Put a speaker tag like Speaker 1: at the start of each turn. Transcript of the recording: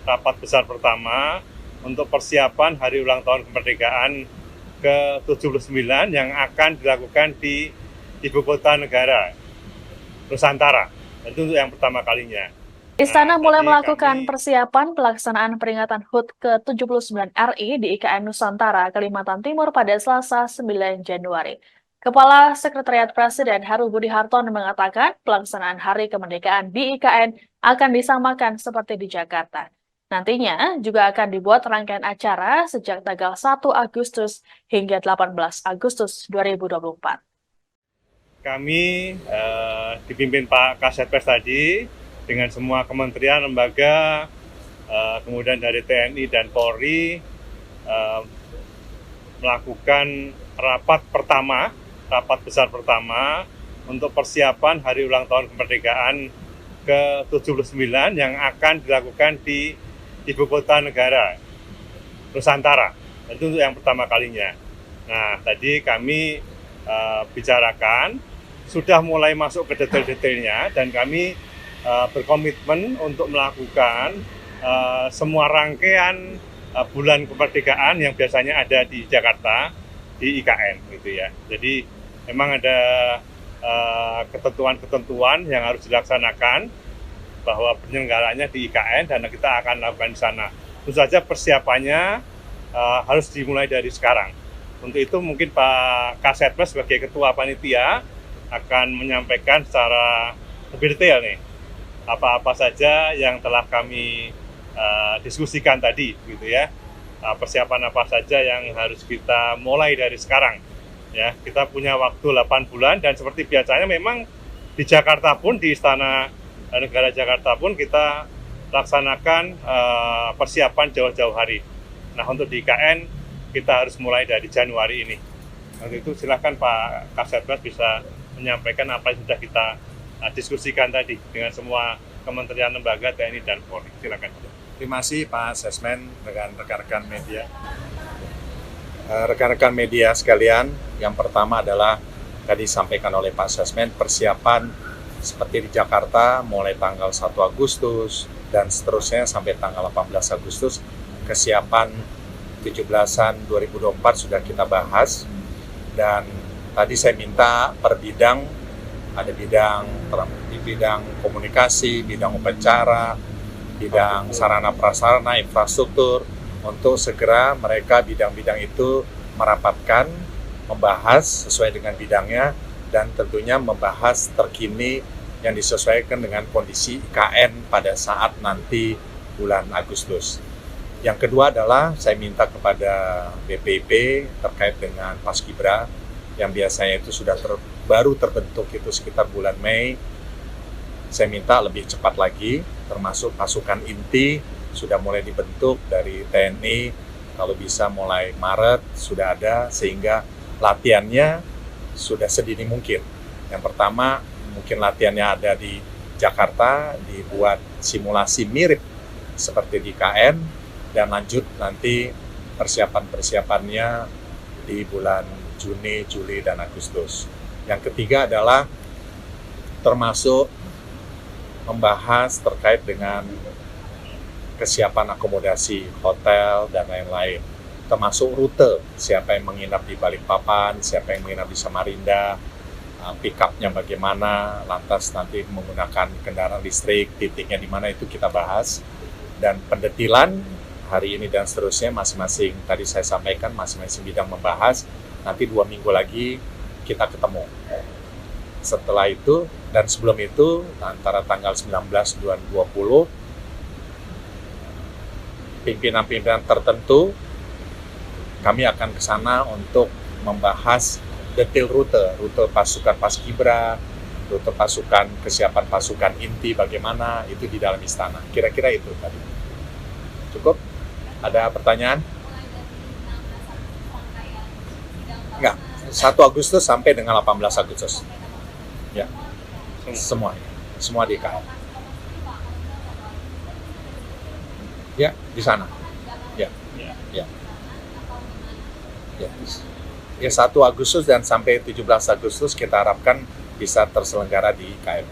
Speaker 1: rapat besar pertama untuk persiapan hari ulang tahun kemerdekaan ke-79 yang akan dilakukan di Ibu Kota Negara, Nusantara. Itu untuk yang pertama kalinya.
Speaker 2: Istana mulai
Speaker 1: Jadi
Speaker 2: melakukan
Speaker 1: kami
Speaker 2: persiapan pelaksanaan peringatan HUT ke-79 RI di IKN Nusantara, Kalimantan Timur pada Selasa 9 Januari. Kepala Sekretariat Presiden Heru Budi Hartono mengatakan pelaksanaan Hari Kemerdekaan di IKN akan disamakan seperti di Jakarta. Nantinya juga akan dibuat rangkaian acara sejak tanggal 1 Agustus hingga 18 Agustus 2024.
Speaker 1: dipimpin Pak Kasatpes tadi dengan semua kementerian, lembaga, kemudian dari TNI dan Polri melakukan rapat besar pertama untuk persiapan hari ulang tahun kemerdekaan ke-79 yang akan dilakukan di Ibu Kota Negara, Nusantara. Itu untuk yang pertama kalinya. Nah, tadi kami bicarakan, sudah mulai masuk ke detail-detailnya, dan kami berkomitmen untuk melakukan semua rangkaian bulan kemerdekaan yang biasanya ada di Jakarta di IKN gitu ya. Jadi memang ada ketentuan-ketentuan yang harus dilaksanakan bahwa penyelenggaranya di IKN dan kita akan lakukan di sana. Tentu saja persiapannya harus dimulai dari sekarang. Untuk itu mungkin Pak Kasatpes sebagai Ketua Panitia akan menyampaikan secara lebih detail nih apa-apa saja yang telah kami diskusikan tadi, gitu ya. Persiapan apa saja yang harus kita mulai dari sekarang. Ya, kita punya waktu 8 bulan dan seperti biasanya memang di Jakarta pun, di Istana Negara Jakarta pun kita laksanakan persiapan jauh-jauh hari. Nah, untuk di IKN kita harus mulai dari Januari ini. Untuk itu silakan Pak Kasatpes bisa menyampaikan apa yang sudah kita diskusikan tadi dengan semua kementerian, lembaga, TNI, dan Polri. Silakan.
Speaker 3: Terima kasih Pak Sesmen dengan rekan-rekan media. Rekan-rekan media sekalian, yang pertama adalah tadi disampaikan oleh Pak Sesmen, persiapan seperti di Jakarta mulai tanggal 1 Agustus dan seterusnya sampai tanggal 18 Agustus. Kesiapan 17-an 2024 sudah kita bahas, dan tadi saya minta per bidang, ada bidang komunikasi, bidang upacara, bidang sarana prasarana, infrastruktur, untuk segera mereka bidang-bidang itu merapatkan, membahas sesuai dengan bidangnya, dan tentunya membahas terkini yang disesuaikan dengan kondisi IKN pada saat nanti bulan Agustus. Yang kedua adalah saya minta kepada BPIP terkait dengan Paskibra yang biasanya itu sudah baru terbentuk itu sekitar bulan Mei. Saya minta lebih cepat lagi, termasuk pasukan inti sudah mulai dibentuk dari TNI, kalau bisa mulai Maret sudah ada, sehingga latihannya sudah sedini mungkin. Yang pertama, mungkin latihannya ada di Jakarta, dibuat simulasi mirip seperti di KN, dan lanjut nanti persiapan-persiapannya di bulan Juni, Juli, dan Agustus. Yang ketiga adalah termasuk membahas terkait dengan kesiapan akomodasi, hotel, dan lain-lain. Termasuk rute, siapa yang menginap di Balikpapan, siapa yang menginap di Samarinda, pick up-nya bagaimana, lantas nanti menggunakan kendaraan listrik, titiknya di mana, itu kita bahas. Dan pendetilan hari ini dan seterusnya masing-masing, tadi saya sampaikan masing-masing bidang membahas, nanti 2 minggu lagi kita ketemu. Setelah itu dan sebelum itu, antara tanggal 19 dan 20, pimpinan-pimpinan tertentu kami akan ke sana untuk membahas detail rute pasukan Paskibra, rute pasukan, kesiapan pasukan inti bagaimana, itu di dalam istana. Kira-kira itu tadi. Cukup? Ada pertanyaan? Enggak. 1 Agustus sampai dengan 18 Agustus. Ya. Semua di IKN. Ya, di sana. Ya. Ya. Ya. Ya, 1 Agustus dan sampai 17 Agustus kita harapkan bisa terselenggara di IKN.